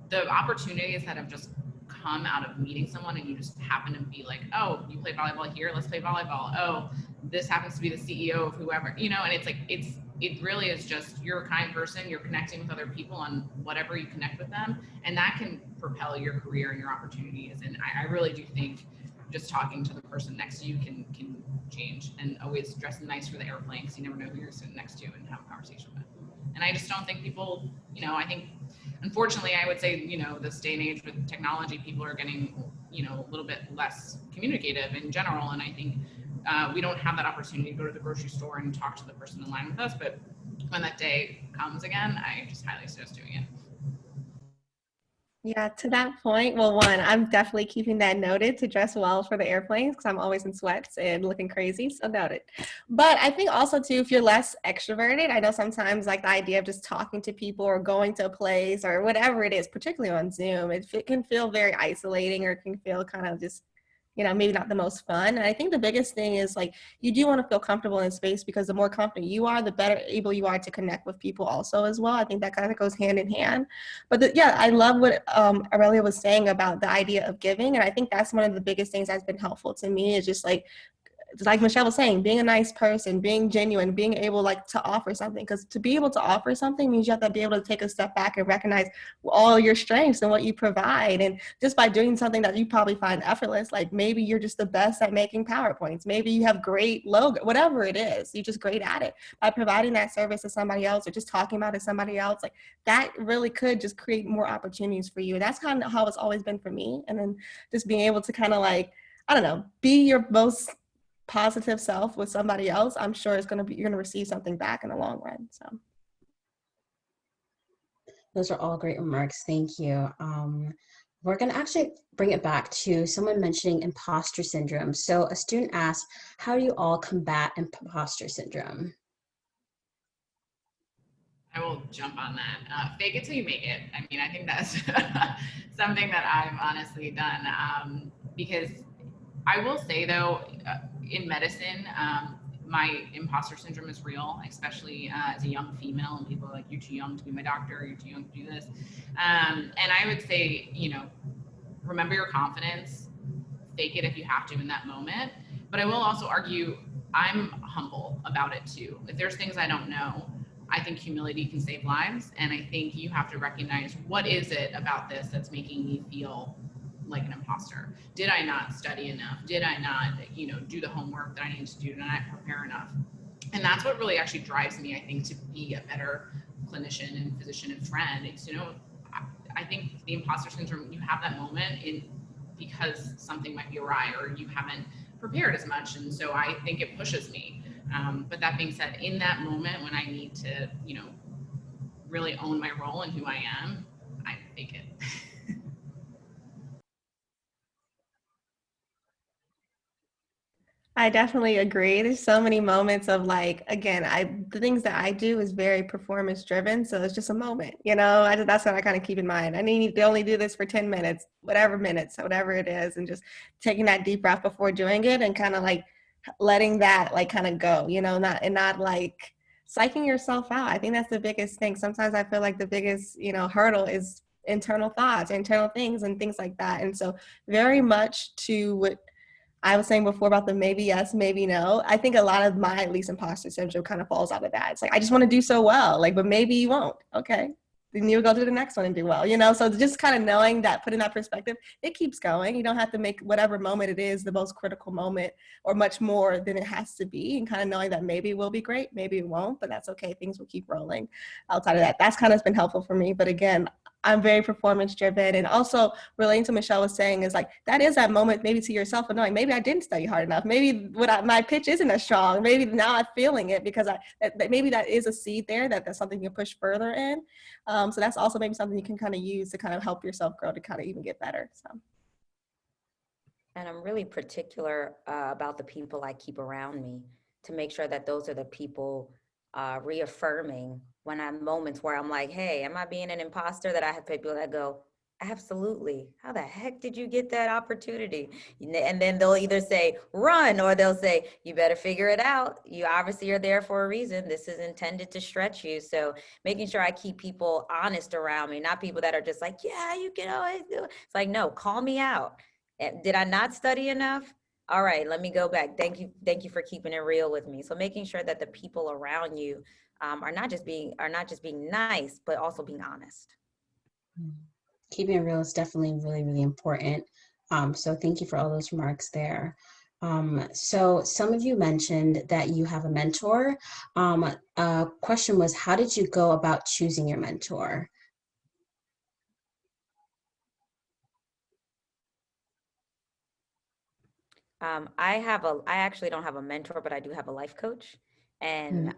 the opportunities that have just come out of meeting someone and you just happen to be like, oh, you play volleyball here, let's play volleyball. Oh, this happens to be the CEO of whoever, you know, and it's like, it really is just, you're a kind person, you're connecting with other people on whatever you connect with them, and that can propel your career and your opportunities. And I really do think just talking to the person next to you can change, and always dress nice for the airplane, because you never know who you're sitting next to and have a conversation with. And I just don't think people, you know, I think, unfortunately, I would say, you know, this day and age with technology, people are getting, you know, a little bit less communicative in general. And I think we don't have that opportunity to go to the grocery store and talk to the person in line with us. But when that day comes again, I just highly suggest doing it. Yeah, to that point, well, one, I'm definitely keeping that noted to dress well for the airplanes because I'm always in sweats and looking crazy, so noted. But I think also too, if you're less extroverted, I know sometimes like the idea of just talking to people or going to a place or whatever it is, particularly on Zoom, it can feel very isolating, or it can feel kind of just, you know, maybe not the most fun. And I think the biggest thing is like, you do want to feel comfortable in space, because the more comfortable you are, the better able you are to connect with people also as well. I think that kind of goes hand in hand. But yeah, I love what Aurelia was saying about the idea of giving. And I think that's one of the biggest things that's been helpful to me, is just like Michelle was saying, being a nice person, being genuine, being able like to offer something. Because to be able to offer something means you have to be able to take a step back and recognize all your strengths and what you provide. And just by doing something that you probably find effortless, like maybe you're just the best at making PowerPoints, maybe you have great logo, whatever it is, you're just great at it. By providing that service to somebody else or just talking about it to somebody else, like that really could just create more opportunities for you. That's kind of how it's always been for me. And then just being able to kind of like, I don't know, be your most positive self with somebody else, I'm sure it's going to be, you're going to receive something back in the long run. So those are all great remarks. Thank you. We're going to actually bring it back to someone mentioning imposter syndrome. So a student asked, how do you all combat imposter syndrome? I will jump on that. Fake it till you make it. I mean, I think that's something that I've honestly done, because I will say though, in medicine, my imposter syndrome is real, especially as a young female, and people are like, you're too young to be my doctor, you're too young to do this. And I would say, you know, remember your confidence, fake it if you have to in that moment. But I will also argue, I'm humble about it too. If there's things I don't know, I think humility can save lives. And I think you have to recognize, what is it about this that's making me feel like an imposter? Did I not study enough? Did I not, you know, do the homework that I need to do? Did I not prepare enough? And that's what really actually drives me, I think, to be a better clinician and physician and friend. It's, you know, I think the imposter syndrome, you have that moment because something might be awry or you haven't prepared as much. And so I think it pushes me. But that being said, in that moment when I need to, you know, really own my role and who I am, I fake it. I definitely agree. There's so many moments of like, again, the things that I do is very performance driven. So it's just a moment, you know, that's what I kind of keep in mind. I need to only do this for 10 minutes, whatever it is. And just taking that deep breath before doing it and kind of like letting that like kind of go, you know, not like psyching yourself out. I think that's the biggest thing. Sometimes I feel like the biggest, you know, hurdle is internal thoughts, internal things and things like that. And so very much to what I was saying before about the maybe yes, maybe no. I think a lot of my at least imposter syndrome kind of falls out of that. It's like, I just want to do so well, like, but maybe you won't. Okay. Then you'll go to the next one and do well, you know? So just kind of knowing that, putting that perspective, it keeps going. You don't have to make whatever moment it is the most critical moment or much more than it has to be. And kind of knowing that maybe it will be great, maybe it won't, but that's okay. Things will keep rolling outside of that. That's kind of been helpful for me. But again, I'm very performance driven. And also relating to Michelle was saying is like, that is that moment maybe to yourself of knowing, maybe I didn't study hard enough. Maybe my pitch isn't as strong. Maybe now I'm feeling it because maybe that is a seed there that's something you can push further in. So that's also maybe something you can kind of use to kind of help yourself grow to kind of even get better. So. And I'm really particular about the people I keep around me to make sure that those are the people reaffirming when I'm moments where I'm like, hey, am I being an imposter? That I have people that go, absolutely. How the heck did you get that opportunity? And then they'll either say, run, or they'll say, you better figure it out. You obviously are there for a reason. This is intended to stretch you. So making sure I keep people honest around me, not people that are just like, yeah, you can always do it. It's like, no, call me out. Did I not study enough? All right, let me go back. Thank you. Thank you for keeping it real with me. So making sure that the people around you are not just being nice, but also being honest. Keeping it real is definitely really, really important. So thank you for all those remarks there. So some of you mentioned that you have a mentor. Question was, how did you go about choosing your mentor? I actually don't have a mentor, but I do have a life coach. And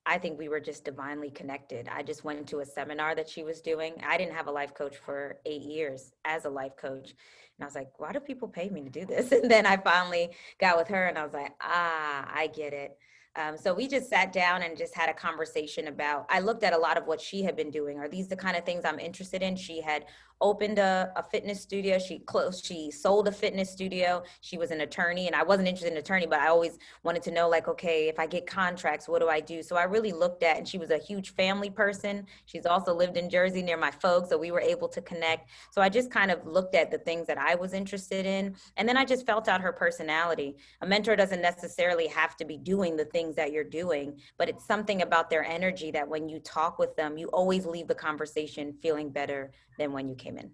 I think we were just divinely connected. I just went to a seminar that she was doing. I didn't have a life coach for 8 years as a life coach. And I was like, why do people pay me to do this? And then I finally got with her and I was like, I get it. So we just sat down and just had a conversation about, I looked at a lot of what she had been doing. Are these the kind of things I'm interested in? She had opened a fitness studio. She sold a fitness studio. She was an attorney, and I wasn't interested in attorney, but I always wanted to know, like, okay, if I get contracts, what do I do? So I really looked at, and she was a huge family person. She's also lived in Jersey near my folks, so we were able to connect. So I just kind of looked at the things that I was interested in, and then I just felt out her personality. A mentor doesn't necessarily have to be doing the things that you're doing, but it's something about their energy that when you talk with them, you always leave the conversation feeling better than when you came in.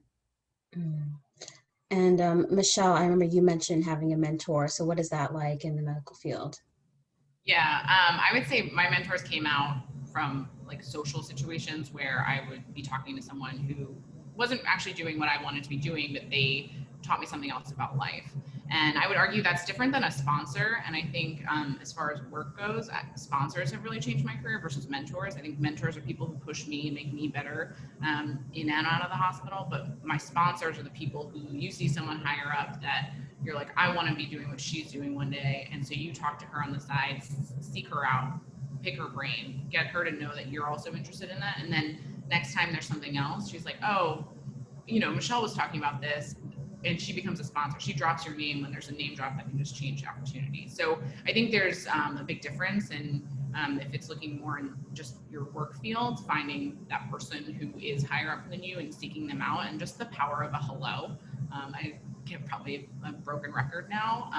And Michelle, I remember you mentioned having a mentor. So what is that like in the medical field? Yeah, I would say my mentors came out from like social situations where I would be talking to someone who wasn't actually doing what I wanted to be doing, but they taught me something else about life. And I would argue that's different than a sponsor. And I think as far as work goes, sponsors have really changed my career versus mentors. I think mentors are people who push me and make me better in and out of the hospital. But my sponsors are the people who you see someone higher up that you're like, I want to be doing what she's doing one day. And so you talk to her on the side, seek her out, pick her brain, get her to know that you're also interested in that. And then next time there's something else, she's like, oh, you know, Michelle was talking about this, and she becomes a sponsor. She drops your name when there's a name drop that can just change the opportunity. So I think there's a big difference in if it's looking more in just your work field, finding that person who is higher up than you and seeking them out, and just the power of a hello. I get probably a broken record now,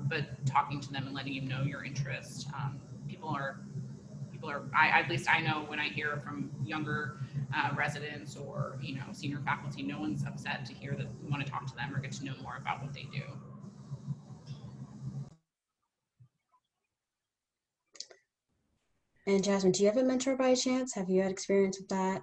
but talking to them and letting them know your interest. People are, at least I know when I hear from younger residents or, you know, senior faculty, no one's upset to hear that we want to talk to them or get to know more about what they do. And Jasmine, do you have a mentor by chance? Have you had experience with that?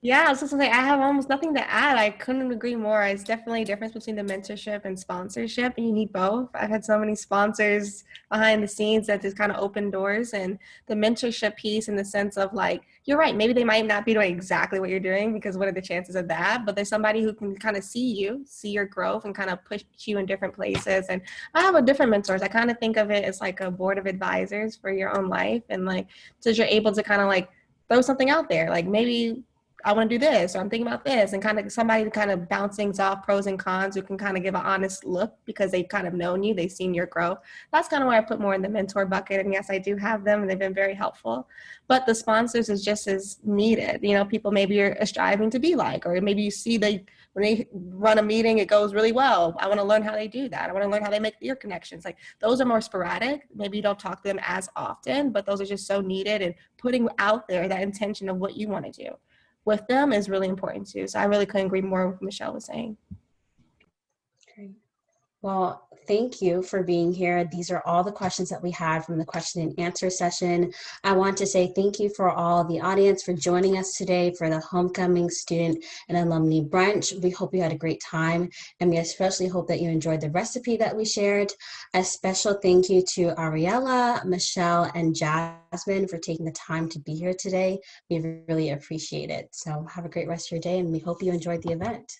Yeah, I was just gonna say, I have almost nothing to add. I couldn't agree more. It's definitely a difference between the mentorship and sponsorship, and you need both. I've had so many sponsors behind the scenes that just kind of open doors, and the mentorship piece in the sense of like, you're right, maybe they might not be doing exactly what you're doing, because what are the chances of that? But there's somebody who can kind of see you, see your growth, and kind of push you in different places. And I have a different mentors. I kind of think of it as like a board of advisors for your own life, and like, so you're able to kind of like throw something out there, like maybe I want to do this, or I'm thinking about this, and kind of somebody to kind of bounce things off, pros and cons, who can kind of give an honest look because they've kind of known you, they've seen your growth. That's kind of where I put more in the mentor bucket. And yes, I do have them, and they've been very helpful. But the sponsors is just as needed. You know, people maybe are striving to be like, or maybe you see when they run a meeting, it goes really well. I want to learn how they do that. I want to learn how they make their connections. Like, those are more sporadic. Maybe you don't talk to them as often, but those are just so needed. And putting out there that intention of what you want to do with them is really important too. So I really couldn't agree more with what Michelle was saying. Great. Well, thank you for being here. These are all the questions that we had from the question and answer session. I want to say thank you for all the audience for joining us today for the Homecoming Student and Alumnae Brunch. We hope you had a great time, and we especially hope that you enjoyed the recipe that we shared. A special thank you to Aurelia, Michelle, and Jasmine for taking the time to be here today. We really appreciate it. So have a great rest of your day, and we hope you enjoyed the event.